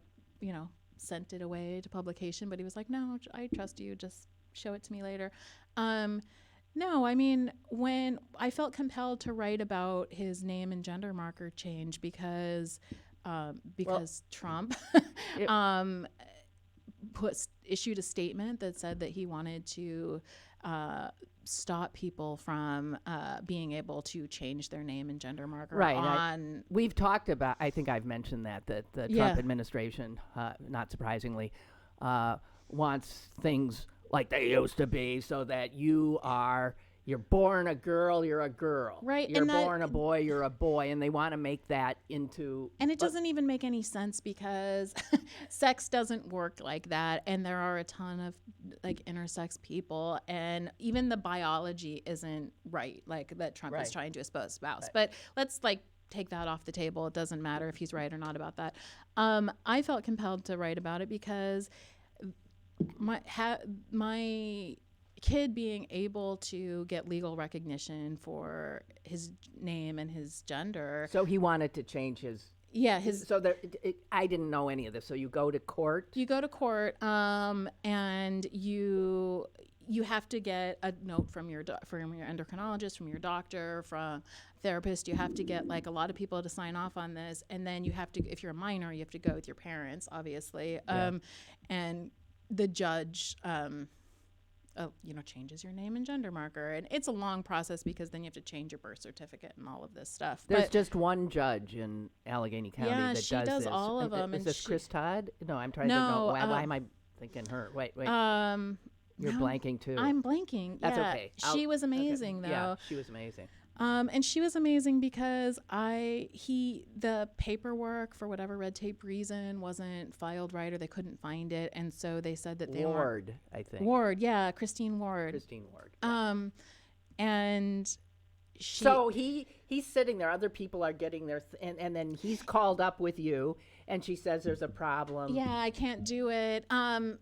sent it away to publication. But he was like, no, I trust you. Just show it to me later. No, I mean, when I felt compelled to write about his name and gender marker change because Trump issued a statement that said that he wanted to stop people from being able to change their name and gender marker. Right. We've talked about, I think I've mentioned that the Trump administration, not surprisingly, wants things like they used to be so that you're born a girl, you're a girl. Right. You're born a boy, you're a boy. And they want to make that into... And it doesn't even make any sense because sex doesn't work like that. And there are a ton of intersex people. And even the biology isn't right, like that Trump is trying to espouse. Right. But let's take that off the table. It doesn't matter if he's right or not about that. I felt compelled to write about it because my kid being able to get legal recognition for his name and his gender. So he wanted to change his... Yeah, I didn't know any of this. So you go to court? You go to court, and you have to get a note from your endocrinologist, from your doctor, from therapist. You have to get a lot of people to sign off on this, and then you have to, if you're a minor, you have to go with your parents, obviously. And the judge... changes your name and gender marker. And it's a long process because then you have to change your birth certificate and all of this stuff. There's just one judge in Allegheny County that she does this. all of them. Is this Chris Todd? No, I'm trying to know. Why am I thinking her? Wait. You're blanking too. I'm blanking. That's okay. She was amazing though. Yeah, she was amazing. And she was amazing because the paperwork for whatever red tape reason wasn't filed right, or they couldn't find it, and so they said that they Ward, I think. Ward, yeah, Christine Ward. Christine Ward. Yeah. And so he's sitting there. Other people are getting their, and then he's called up with you, and she says there's a problem. Yeah, I can't do it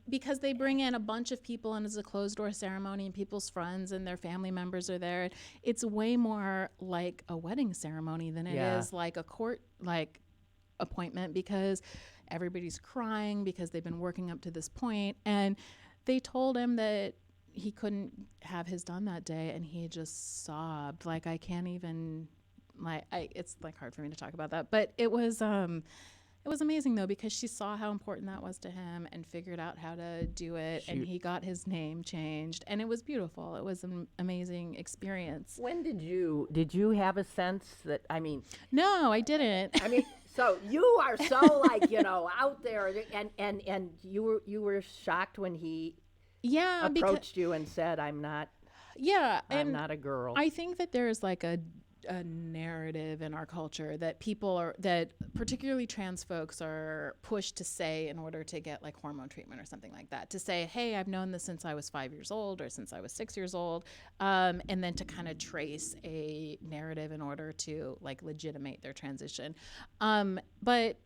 because they bring in a bunch of people, and it's a closed door ceremony, and people's friends and their family members are there. It's way more like a wedding ceremony than it is like a court appointment because everybody's crying because they've been working up to this point, and they told him that he couldn't have his done that day, and he just sobbed. I can't even it's hard for me to talk about that, but it was amazing though because she saw how important that was to him and figured out how to do it, and he got his name changed, and it was beautiful. It was an amazing experience. When did you have a sense that, No, I didn't. So you are so out there, and you were shocked when he approached you and said, I'm not a girl. I think that there's a narrative in our culture that that particularly trans folks are pushed to say in order to get like hormone treatment or something like that, to say, hey, I've known this since I was 5 years old or since I was 6 years old, and then to kind of trace a narrative in order to like legitimate their transition. But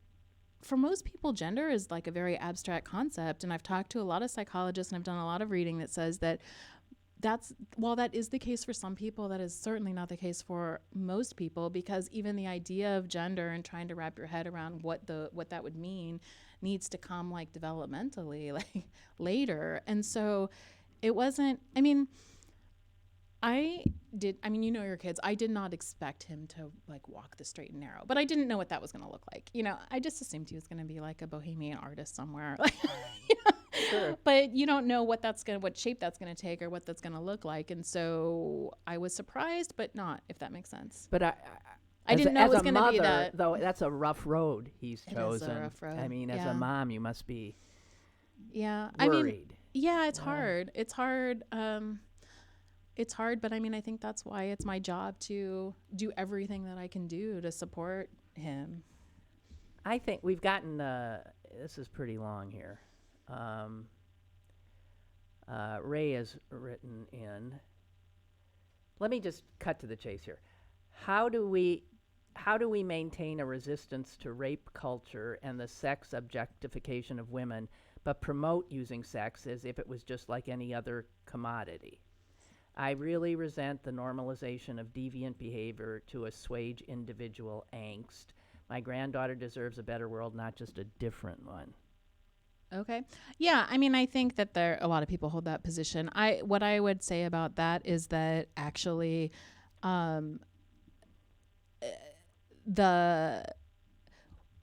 for most people, gender is like a very abstract concept, and I've talked to a lot of psychologists and I've done a lot of reading that says that while that is the case for some people, that is certainly not the case for most people, because even the idea of gender and trying to wrap your head around what that would mean needs to come like developmentally, like later. And so it wasn't, you know your kids. I did not expect him to like walk the straight and narrow, but I didn't know what that was going to look like. You know, I just assumed he was going to be like a bohemian artist somewhere. Like, you know? Sure. But you don't know what shape that's going to take or what that's going to look like. And so I was surprised, but not, if that makes sense. But I didn't know it was going to be that. Though that's a rough road he's chosen. It is a rough road. I mean, as a mom, you must be worried. It's hard. It's hard. It's hard, but I think that's why it's my job to do everything that I can do to support him. I think we've gotten, this is pretty long here. Ray has written in. Let me just cut to the chase here. How do we maintain a resistance to rape culture and the sex objectification of women, but promote using sex as if it was just like any other commodity? I really resent the normalization of deviant behavior to assuage individual angst. My granddaughter deserves a better world, not just a different one. Okay. Yeah, I think that a lot of people hold that position. What I would say about that is that actually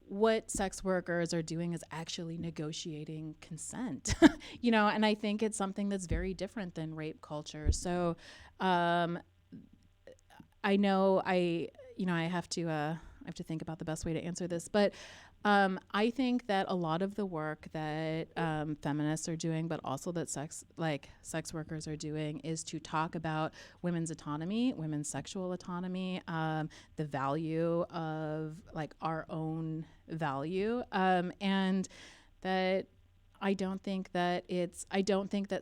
what sex workers are doing is actually negotiating consent. And I think it's something that's very different than rape culture. So I know I have to think about the best way to answer this, but I think that a lot of the work that feminists are doing, but also that sex workers are doing, is to talk about women's autonomy, women's sexual autonomy, the value of like our own value, and that I don't think that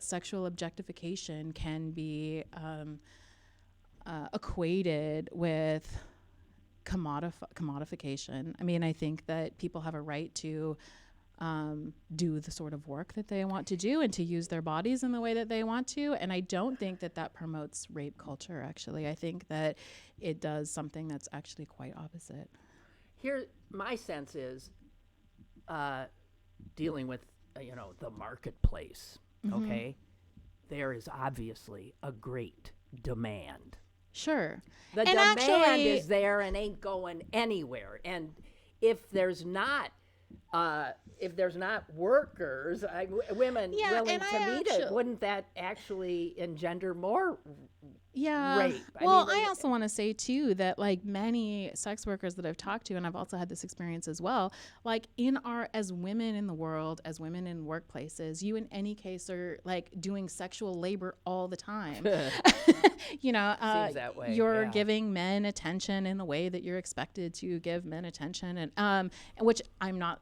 sexual objectification can be equated with commodification. I think that people have a right to do the sort of work that they want to do and to use their bodies in the way that they want to. And I don't think that promotes rape culture, actually. I think that it does something that's actually quite opposite. Here, my sense is dealing with, the marketplace, okay? There is obviously a great demand. Sure. The demand is there and ain't going anywhere. And if there's not workers, women willing to meet it, wouldn't that actually engender more rape? I also want to say too that like many sex workers that I've talked to, and I've also had this experience as well, like as women in the world, as women in workplaces, you in any case are like doing sexual labor all the time. Seems that way. You're giving men attention in the way that you're expected to give men attention, and which I'm not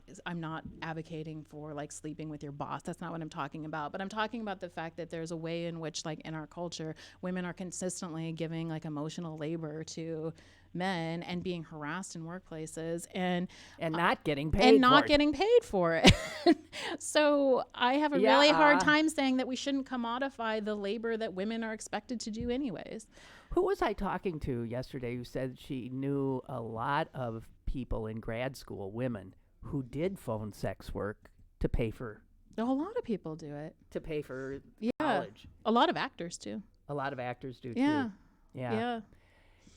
advocating for like sleeping with your boss. That's not what I'm talking about. But I'm talking about the fact that there's a way in which like in our culture, women are consistently giving like emotional labor to men and being harassed in workplaces and not getting paid for it. So I have a really hard time saying that we shouldn't commodify the labor that women are expected to do anyways. Who was I talking to yesterday who said she knew a lot of people in grad school, women, who did phone sex work to pay for? A lot of people do it. To pay for college. A lot of actors too. A lot of actors do too. Yeah.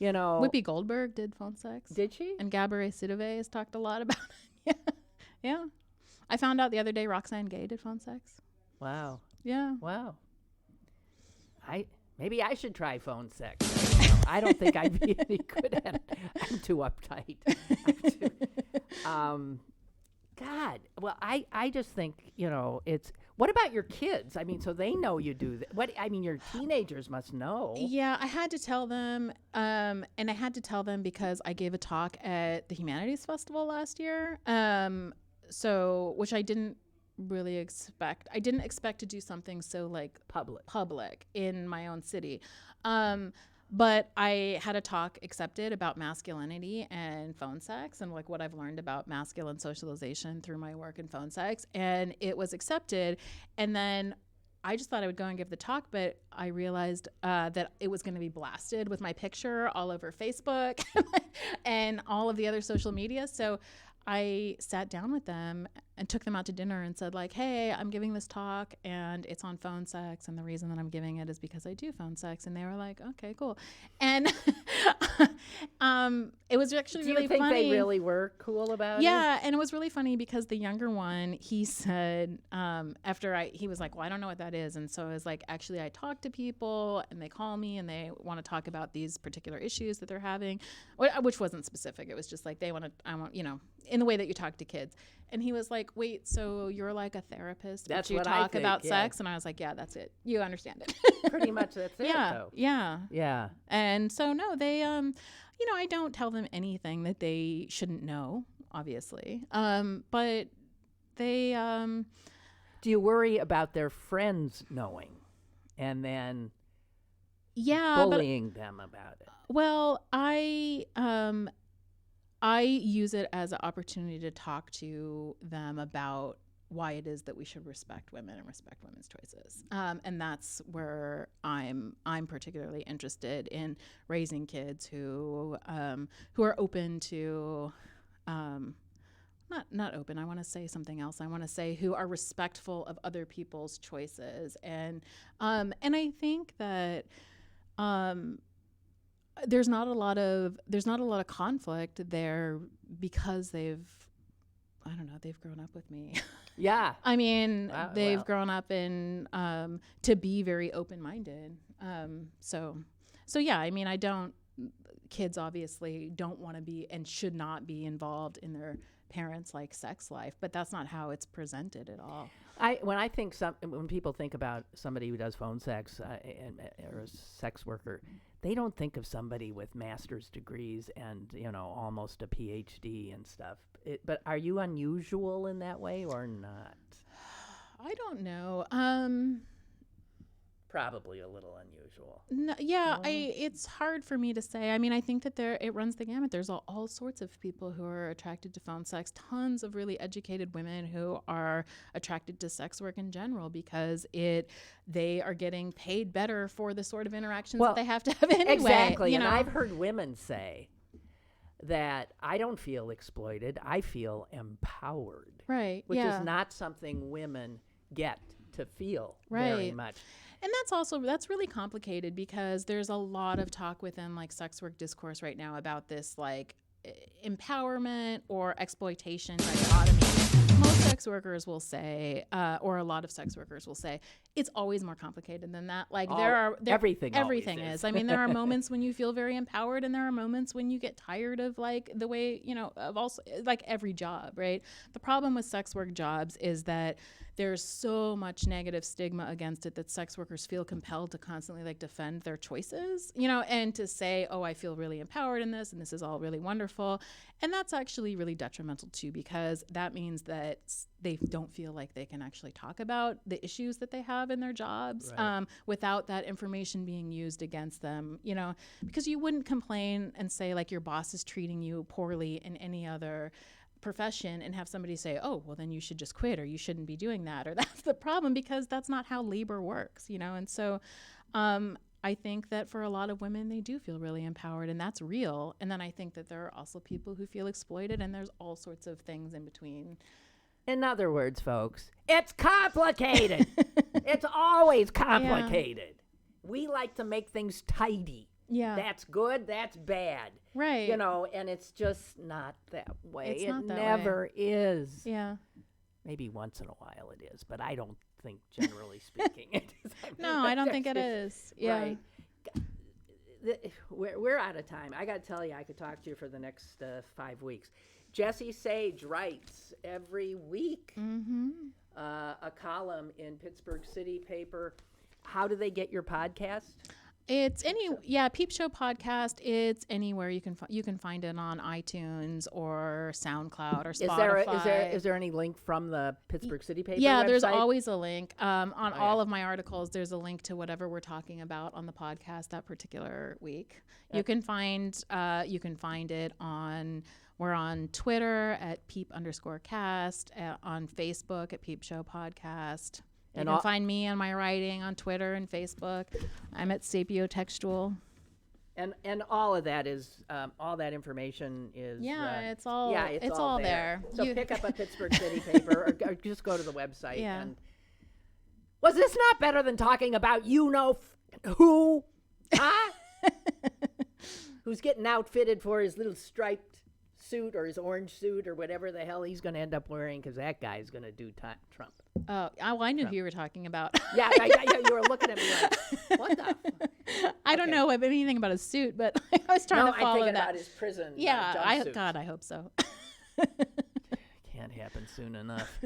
Whoopi Goldberg did phone sex. Did she? And Gabourey Sidibe has talked a lot about it. Yeah. I found out the other day Roxane Gay did phone sex. Wow. Yeah. Wow. Maybe I should try phone sex. I don't think I'd be any good at it. I'm too uptight. God, God. Well, I just think, it's, what about your kids? I mean, so they know you do that. Your teenagers must know. Yeah, I had to tell them, and I had to tell them because I gave a talk at the Humanities Festival last year, which I didn't really expect. I didn't expect to do something so like public in my own city. But I had a talk accepted about masculinity and phone sex and like what I've learned about masculine socialization through my work in phone sex. And it was accepted. And then I just thought I would go and give the talk, but I realized that it was going to be blasted with my picture all over Facebook and all of the other social media. So I sat down with them and took them out to dinner and said like, hey, I'm giving this talk and it's on phone sex. And the reason that I'm giving it is because I do phone sex. And they were like, okay, cool. And it was actually really funny. Do you think they really were cool about it? Yeah. And it was really funny because the younger one, he said, he was like, well, I don't know what that is. And so I was like, actually, I talk to people and they call me and they want to talk about these particular issues that they're having, which wasn't specific. It was just like, in the way that you talk to kids. And he was like, wait, so you're like a therapist, that's but you what talk I think, about yeah. sex? And I was like, yeah, that's it. You understand it. Pretty much that's it, though. Yeah. And so, no, they, I don't tell them anything that they shouldn't know, obviously. But they... Do you worry about their friends knowing and then bullying them about it? Well, I use it as an opportunity to talk to them about why it is that we should respect women and respect women's choices. And that's where I'm particularly interested in raising kids who are open to, not open. I want to say something else. I want to say who are respectful of other people's choices. And I think that, there's not a lot of conflict there because they've grown up with me. Yeah. I mean, they've grown up in to be very open-minded. So yeah, I mean, kids obviously don't want to be and should not be involved in their parents' like sex life, but that's not how it's presented at all. When people think about somebody who does phone sex or a sex worker, they don't think of somebody with master's degrees and almost a PhD and stuff. But are you unusual in that way or not? I don't know. Probably a little unusual. No, yeah, it's hard for me to say. I mean, I think that it runs the gamut. There's all sorts of people who are attracted to phone sex. Tons of really educated women who are attracted to sex work in general because they are getting paid better for the sort of interactions that they have to have anyway. Exactly. And I've heard women say that I don't feel exploited. I feel empowered. Right. Which is not something women get to feel very much. And that's really complicated because there's a lot of talk within like sex work discourse right now about this like empowerment or exploitation dichotomy. Most sex workers will say, or a lot of sex workers will say, it's always more comcomplicated than that. Like everything is. I mean, there are moments when you feel very empowered, and there are moments when you get tired of like the way of also like every job, right? The problem with sex work jobs is that there's so much negative stigma against it that sex workers feel compelled to constantly like defend their choices, and to say, oh, I feel really empowered in this and this is all really wonderful. And that's actually really detrimental too, because that means that they don't feel like they can actually talk about the issues that they have in their jobs, right, without that information being used against them, because you wouldn't complain and say like your boss is treating you poorly in any other profession and have somebody say, oh, well, then you should just quit or you shouldn't be doing that, or that's the problem, because that's not how labor works, and so I think that for a lot of women, they do feel really empowered, and that's real. And then I think that there are also people who feel exploited, and there's all sorts of things in between. In other words, folks, it's complicated. It's always complicated. Yeah. We like to make things tidy. Yeah. That's good, that's bad. Right. And it's just not that way. It's not that never way. Is. Yeah. Maybe once in a while it is, but I don't think, generally speaking, it is. No, I don't think it is. Yeah. Right. We're out of time. I got to tell you, I could talk to you for the next 5 weeks. Jessie Sage writes every week a column in Pittsburgh City paper. How do they get your podcast? It's Peepshow podcast. It's anywhere you can find it on iTunes or SoundCloud or Spotify. Is there any link from the Pittsburgh City paper? Yeah, website? there's always a link. All of my articles, there's a link to whatever we're talking about on the podcast that particular week. You can find it on. We're on Twitter at peep_cast, on Facebook at Peepshow podcast. You can find me and my writing on Twitter and Facebook. I'm at sapiotextual. And all of that is all that information is it's all there. So pick up a Pittsburgh City paper or just go to the website. Yeah. And was this not better than talking about who? Huh? Who's getting outfitted for his little striped suit or his orange suit or whatever the hell he's going to end up wearing, because that guy's going to do Trump. Oh, I knew who you were talking about. Yeah, you were looking at me like, what the? I don't know anything about his suit, but I was trying to follow I'm thinking that. about his prison. Yeah, God, I hope so. Can't happen soon enough.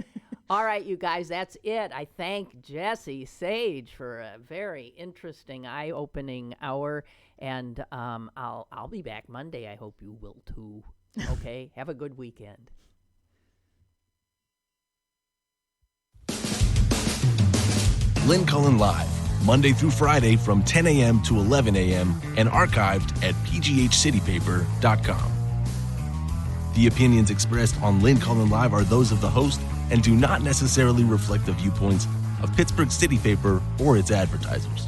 All right, you guys, that's it. I thank Jessie Sage for a very interesting, eye-opening hour, and I'll be back Monday. I hope you will too. Okay, have a good weekend. Lynn Cullen Live, Monday through Friday from 10 a.m. to 11 a.m. and archived at pghcitypaper.com. The opinions expressed on Lynn Cullen Live are those of the host and do not necessarily reflect the viewpoints of Pittsburgh City Paper or its advertisers.